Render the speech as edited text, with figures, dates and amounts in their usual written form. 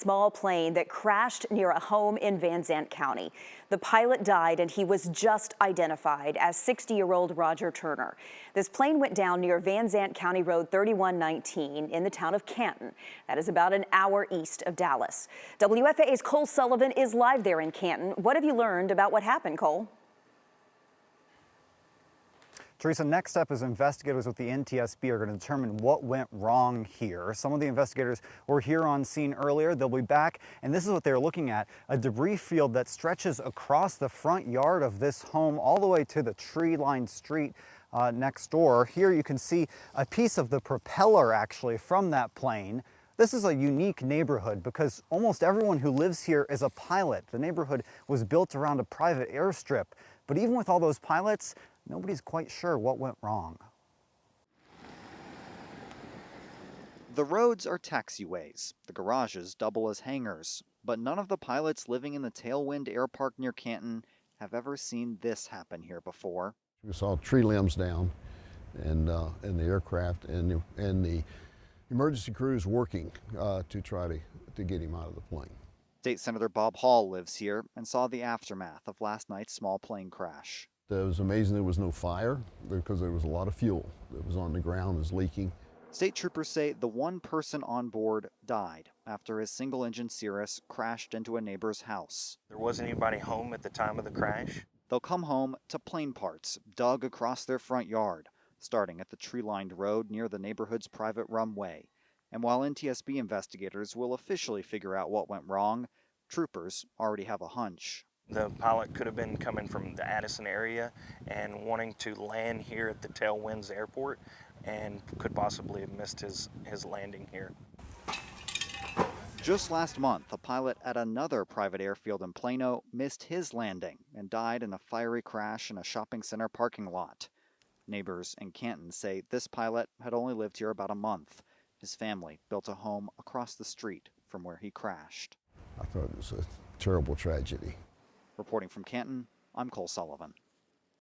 Small plane that crashed near a home in Zandt County. The pilot died and he was just identified as 60-year-old Roger Turner. This plane went down near Zandt County Road 3119 in the town of Canton. That is about an hour east of Dallas. WFAA's Cole Sullivan is live there in Canton. What have you learned about what happened, Cole? Teresa, next up is investigators with the NTSB are going to determine what went wrong here. Some of the investigators were here on scene earlier. They'll be back, and this is what they're looking at: a debris field that stretches across the front yard of this home all the way to the tree-lined street next door. Here you can see a piece of the propeller actually from that plane. This is a unique neighborhood because almost everyone who lives here is a pilot. The neighborhood was built around a private airstrip, but even with all those pilots, nobody's quite sure what went wrong. The roads are taxiways. The garages double as hangars. But none of the pilots living in the Tailwind Air Park near Canton have ever seen this happen here before. We saw tree limbs down and the aircraft and the emergency crews working to try to get him out of the plane. State Senator Bob Hall lives here and saw the aftermath of last night's small plane crash. It was amazing there was no fire because there was a lot of fuel that was on the ground, was leaking. State troopers say the one person on board died after his single-engine Cirrus crashed into a neighbor's house. There wasn't anybody home at the time of the crash. They'll come home to plane parts dug across their front yard, starting at the tree-lined road near the neighborhood's private runway. And while NTSB investigators will officially figure out what went wrong, troopers already have a hunch. The pilot could have been coming from the Addison area and wanting to land here at the Tailwinds Airport and could possibly have missed his landing here. Just last month, a pilot at another private airfield in Plano missed his landing and died in a fiery crash in a shopping center parking lot. Neighbors in Canton say this pilot had only lived here about a month. His family built a home across the street from where he crashed. I thought it was a terrible tragedy. Reporting from Canton, I'm Cole Sullivan.